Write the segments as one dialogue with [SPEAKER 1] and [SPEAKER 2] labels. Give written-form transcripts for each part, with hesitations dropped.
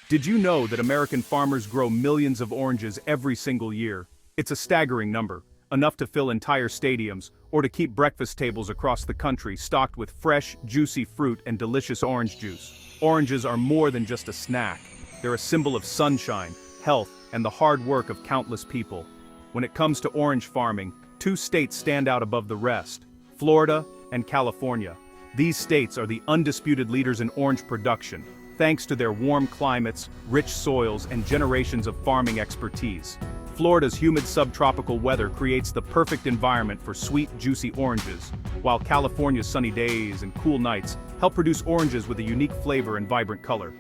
[SPEAKER 1] Did you know that American farmers grow millions of oranges every single year? It's a staggering number, enough to fill entire stadiums, or to keep breakfast tables across the country stocked with fresh, juicy fruit and delicious orange juice. Oranges are more than just a snack. They're a symbol of sunshine, health, and the hard work of countless people. When it comes to orange farming, two states stand out above the rest: Florida and California. These states are the undisputed leaders in orange production, thanks to their warm climates, rich soils, and generations of farming expertise. Florida's humid subtropical weather creates the perfect environment for sweet, juicy oranges, while California's sunny days and cool nights help produce oranges with a unique flavor and vibrant color.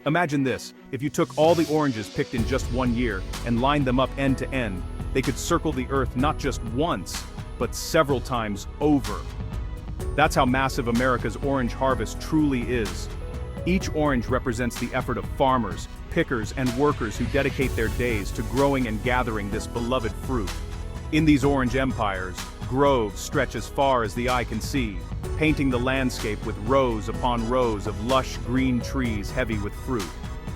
[SPEAKER 1] Imagine this: if you took all the oranges picked in just one year and lined them up end to end, they could circle the earth not just once, but several times over. That's how massive America's orange harvest truly is. Each orange represents the effort of farmers, pickers, and workers who dedicate their days to growing and gathering this beloved fruit. In these orange empires, groves stretch as far as the eye can see, painting the landscape with rows upon rows of lush green trees heavy with fruit.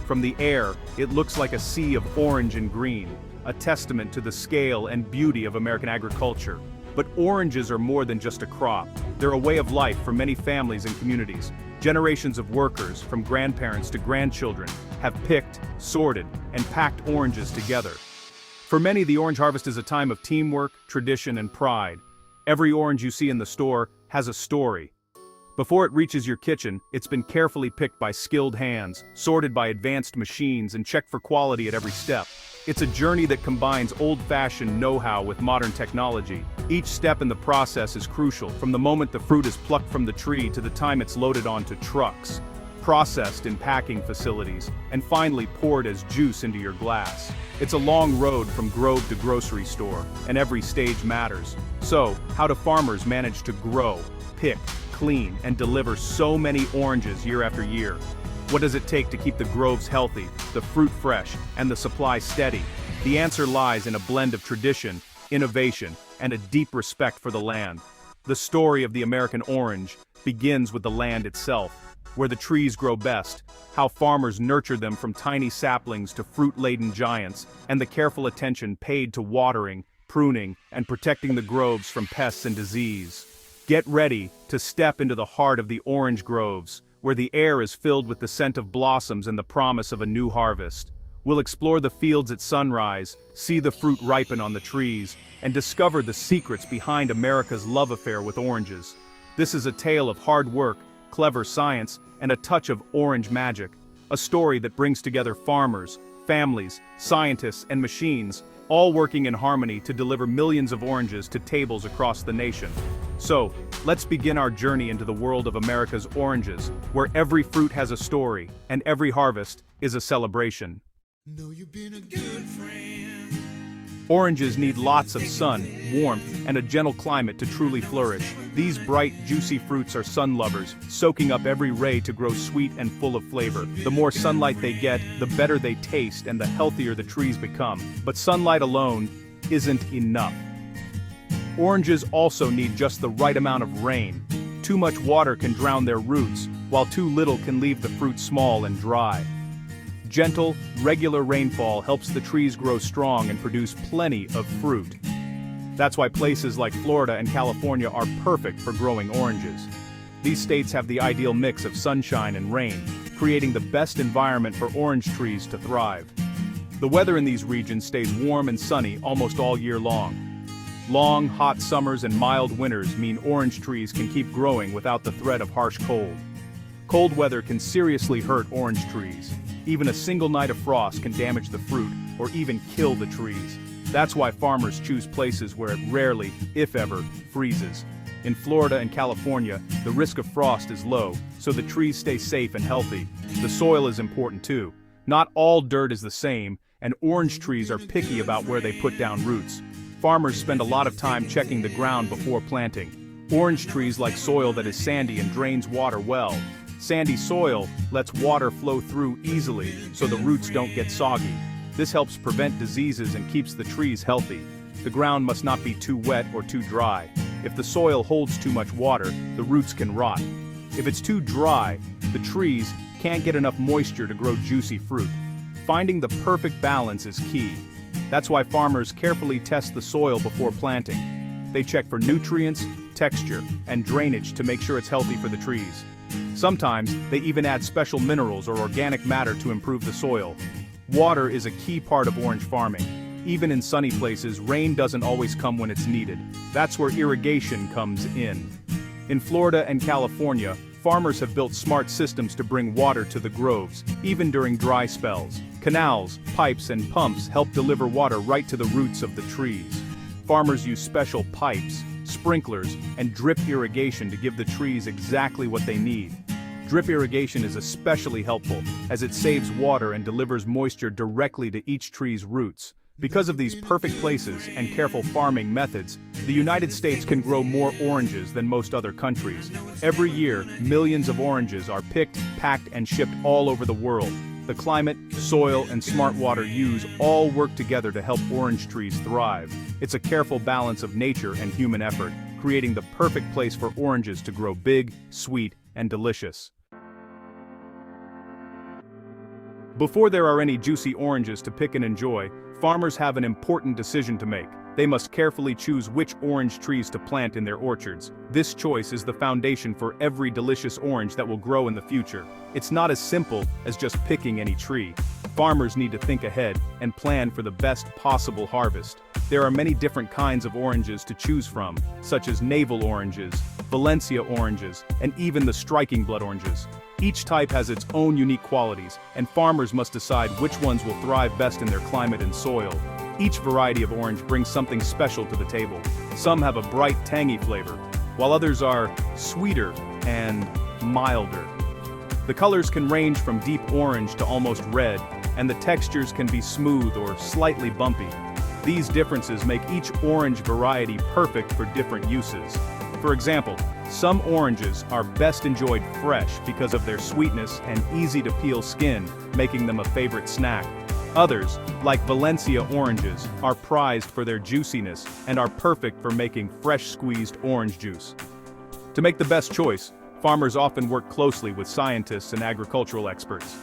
[SPEAKER 1] From the air, it looks like a sea of orange and green, a testament to the scale and beauty of American agriculture. But oranges are more than just a crop. They're a way of life for many families and communities. Generations of workers, from grandparents to grandchildren, have picked, sorted, and packed oranges together. For many, the orange harvest is a time of teamwork, tradition, and pride. Every orange you see in the store has a story. Before it reaches your kitchen, it's been carefully picked by skilled hands, sorted by advanced machines, and checked for quality at every step. It's a journey that combines old-fashioned know-how with modern technology. Each step in the process is crucial, from the moment the fruit is plucked from the tree to the time it's loaded onto trucks, processed in packing facilities, and finally poured as juice into your glass. It's a long road from grove to grocery store, and every stage matters. So, how do farmers manage to grow, pick, clean, and deliver so many oranges year after year? What does it take to keep the groves healthy, the fruit fresh, and the supply steady? The answer lies in a blend of tradition, innovation, and a deep respect for the land. The story of the American orange begins with the land itself, where the trees grow best, how farmers nurture them from tiny saplings to fruit-laden giants, and the careful attention paid to watering, pruning, and protecting the groves from pests and disease. Get ready to step into the heart of the orange groves, where the air is filled with the scent of blossoms and the promise of a new harvest. We'll explore the fields at sunrise, see the fruit ripen on the trees, and discover the secrets behind America's love affair with oranges. This is a tale of hard work, clever science, and a touch of orange magic. A story that brings together farmers, families, scientists, and machines, all working in harmony to deliver millions of oranges to tables across the nation. So, let's begin our journey into the world of America's oranges, where every fruit has a story, and every harvest is a celebration.
[SPEAKER 2] Know you've been a good friend.
[SPEAKER 1] Oranges need lots of sun, warmth, and a gentle climate to truly flourish. These bright, juicy fruits are sun lovers, soaking up every ray to grow sweet and full of flavor. The more sunlight they get, the better they taste and the healthier the trees become. But sunlight alone isn't enough. Oranges also need just the right amount of rain. Too much water can drown their roots, while too little can leave the fruit small and dry. Gentle, regular rainfall helps the trees grow strong and produce plenty of fruit. That's why places like Florida and California are perfect for growing oranges. These states have the ideal mix of sunshine and rain, creating the best environment for orange trees to thrive. The weather in these regions stays warm and sunny almost all year long. Long, hot summers and mild winters mean orange trees can keep growing without the threat of harsh cold. Cold weather can seriously hurt orange trees. Even a single night of frost can damage the fruit or even kill the trees. That's why farmers choose places where it rarely, if ever, freezes. In Florida and California, the risk of frost is low, so the trees stay safe and healthy. The soil is important too. Not all dirt is the same, and orange trees are picky about where they put down roots. Farmers spend a lot of time checking the ground before planting. Orange trees like soil that is sandy and drains water well. Sandy soil lets water flow through easily so the roots don't get soggy. This helps prevent diseases and keeps the trees healthy. The ground must not be too wet or too dry. If the soil holds too much water, the roots can rot. If it's too dry, the trees can't get enough moisture to grow juicy fruit. Finding the perfect balance is key. That's why farmers carefully test the soil before planting. They check for nutrients, texture, and drainage to make sure it's healthy for the trees. Sometimes, they even add special minerals or organic matter to improve the soil. Water is a key part of orange farming. Even in sunny places, rain doesn't always come when it's needed. That's where irrigation comes in. In Florida and California, farmers have built smart systems to bring water to the groves, even during dry spells. Canals, pipes, and pumps help deliver water right to the roots of the trees. Farmers use special pipes, sprinklers, and drip irrigation to give the trees exactly what they need. Drip irrigation is especially helpful, as it saves water and delivers moisture directly to each tree's roots. Because of these perfect places and careful farming methods, the United States can grow more oranges than most other countries. Every year, millions of oranges are picked, packed, and shipped all over the world. The climate, soil, and smart water use all work together to help orange trees thrive. It's a careful balance of nature and human effort, creating the perfect place for oranges to grow big, sweet, and delicious. Before there are any juicy oranges to pick and enjoy, farmers have an important decision to make. They must carefully choose which orange trees to plant in their orchards. This choice is the foundation for every delicious orange that will grow in the future. It's not as simple as just picking any tree. Farmers need to think ahead and plan for the best possible harvest. There are many different kinds of oranges to choose from, such as navel oranges, Valencia oranges, and even the striking blood oranges. Each type has its own unique qualities, and farmers must decide which ones will thrive best in their climate and soil. Each variety of orange brings something special to the table. Some have a bright, tangy flavor, while others are sweeter and milder. The colors can range from deep orange to almost red, and the textures can be smooth or slightly bumpy. These differences make each orange variety perfect for different uses. For example, some oranges are best enjoyed fresh because of their sweetness and easy-to-peel skin, making them a favorite snack. Others, like Valencia oranges, are prized for their juiciness and are perfect for making fresh squeezed orange juice. To make the best choice, farmers often work closely with scientists and agricultural experts.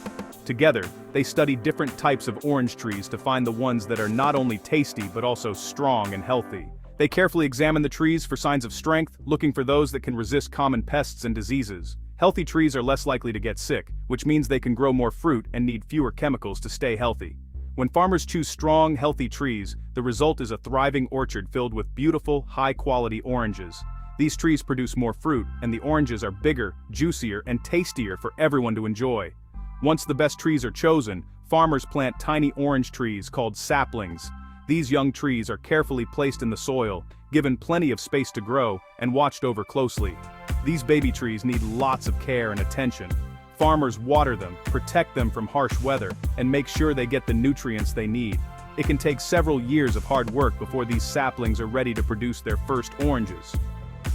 [SPEAKER 1] Together, they study different types of orange trees to find the ones that are not only tasty but also strong and healthy. They carefully examine the trees for signs of strength, looking for those that can resist common pests and diseases. Healthy trees are less likely to get sick, which means they can grow more fruit and need fewer chemicals to stay healthy. When farmers choose strong, healthy trees, the result is a thriving orchard filled with beautiful, high-quality oranges. These trees produce more fruit, and the oranges are bigger, juicier, and tastier for everyone to enjoy. Once the best trees are chosen, farmers plant tiny orange trees called saplings. These young trees are carefully placed in the soil, given plenty of space to grow, and watched over closely. These baby trees need lots of care and attention. Farmers water them, protect them from harsh weather, and make sure they get the nutrients they need. It can take several years of hard work before these saplings are ready to produce their first oranges.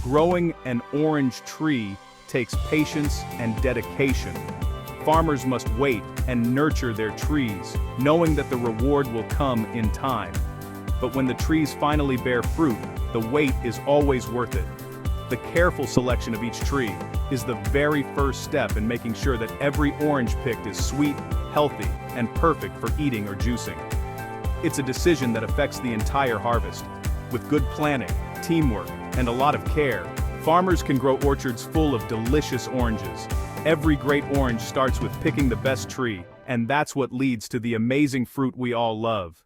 [SPEAKER 1] Growing an orange tree takes patience and dedication. Farmers must wait and nurture their trees, knowing that the reward will come in time. But when the trees finally bear fruit, the wait is always worth it. The careful selection of each tree is the very first step in making sure that every orange picked is sweet, healthy, and perfect for eating or juicing. It's a decision that affects the entire harvest. With good planning, teamwork, and a lot of care, farmers can grow orchards full of delicious oranges. Every great orange starts with picking the best tree, and that's what leads to the amazing fruit we all love.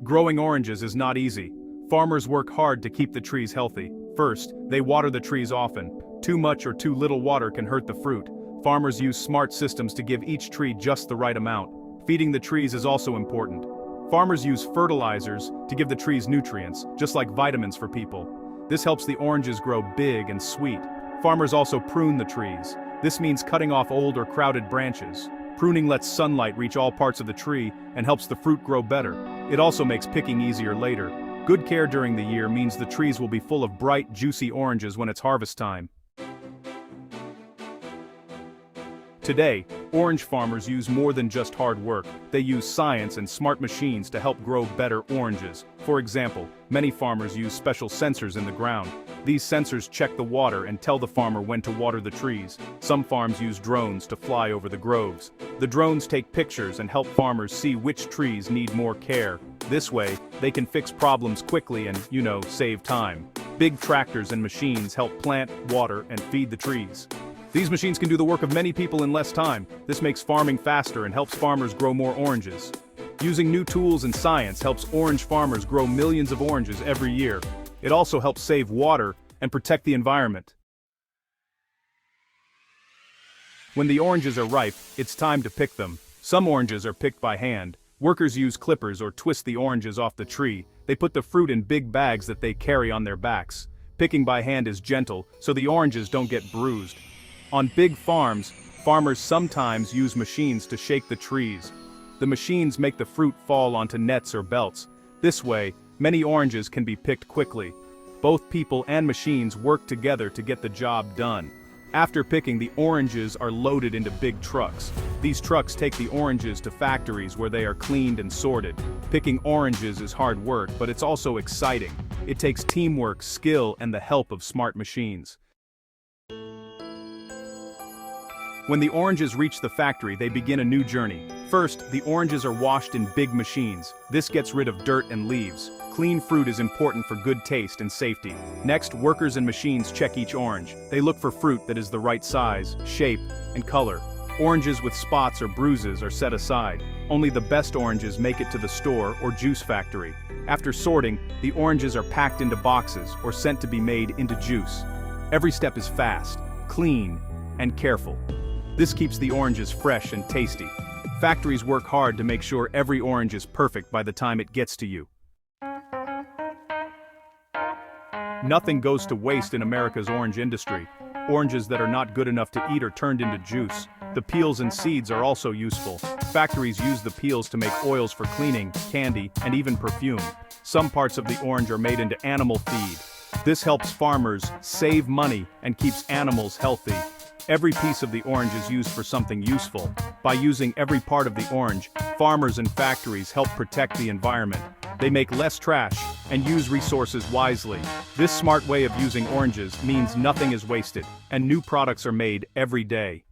[SPEAKER 1] Growing oranges is not easy. Farmers work hard to keep the trees healthy. First, they water the trees often. Too much or too little water can hurt the fruit. Farmers use smart systems to give each tree just the right amount. Feeding the trees is also important. Farmers use fertilizers to give the trees nutrients, just like vitamins for people. This helps the oranges grow big and sweet. Farmers also prune the trees. This means cutting off old or crowded branches. Pruning lets sunlight reach all parts of the tree and helps the fruit grow better. It also makes picking easier later. Good care during the year means the trees will be full of bright, juicy oranges when it's harvest time. Today, orange farmers use more than just hard work. They use science and smart machines to help grow better oranges. For example, many farmers use special sensors in the ground. These sensors check the water and tell the farmer when to water the trees. Some farms use drones to fly over the groves. The drones take pictures and help farmers see which trees need more care. This way, they can fix problems quickly and, save time. Big tractors and machines help plant, water, and feed the trees. These machines can do the work of many people in less time. This makes farming faster and helps farmers grow more oranges. Using new tools and science helps orange farmers grow millions of oranges every year. It also helps save water and protect the environment. When the oranges are ripe, it's time to pick them. Some oranges are picked by hand. Workers use clippers or twist the oranges off the tree. They put the fruit in big bags that they carry on their backs. Picking by hand is gentle, so the oranges don't get bruised. On big farms, farmers sometimes use machines to shake the trees. The machines make the fruit fall onto nets or belts. This way, many oranges can be picked quickly. Both people and machines work together to get the job done. After picking, the oranges are loaded into big trucks. These trucks take the oranges to factories where they are cleaned and sorted. Picking oranges is hard work, but it's also exciting. It takes teamwork, skill, and the help of smart machines. When the oranges reach the factory, they begin a new journey. First, the oranges are washed in big machines. This gets rid of dirt and leaves. Clean fruit is important for good taste and safety. Next, workers and machines check each orange. They look for fruit that is the right size, shape, and color. Oranges with spots or bruises are set aside. Only the best oranges make it to the store or juice factory. After sorting, the oranges are packed into boxes or sent to be made into juice. Every step is fast, clean, and careful. This keeps the oranges fresh and tasty. Factories work hard to make sure every orange is perfect by the time it gets to you. Nothing goes to waste in America's orange industry. Oranges that are not good enough to eat are turned into juice. The peels and seeds are also useful. Factories use the peels to make oils for cleaning, candy, and even perfume. Some parts of the orange are made into animal feed. This helps farmers save money and keeps animals healthy. Every piece of the orange is used for something useful. By using every part of the orange, farmers and factories help protect the environment. They make less trash and use resources wisely. This smart way of using oranges means nothing is wasted, and new products are made every day.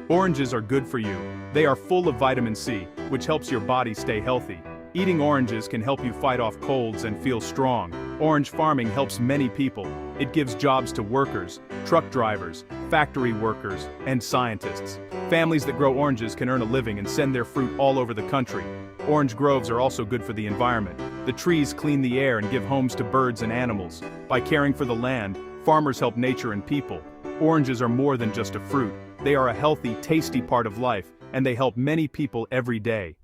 [SPEAKER 1] Oranges are good for you. They are full of vitamin C, which helps your body stay healthy. Eating oranges can help you fight off colds and feel strong. Orange farming helps many people. It gives jobs to workers, truck drivers, factory workers, and scientists. Families that grow oranges can earn a living and send their fruit all over the country. Orange groves are also good for the environment. The trees clean the air and give homes to birds and animals. By caring for the land, farmers help nature and people. Oranges are more than just a fruit. They are a healthy, tasty part of life, and they help many people every day.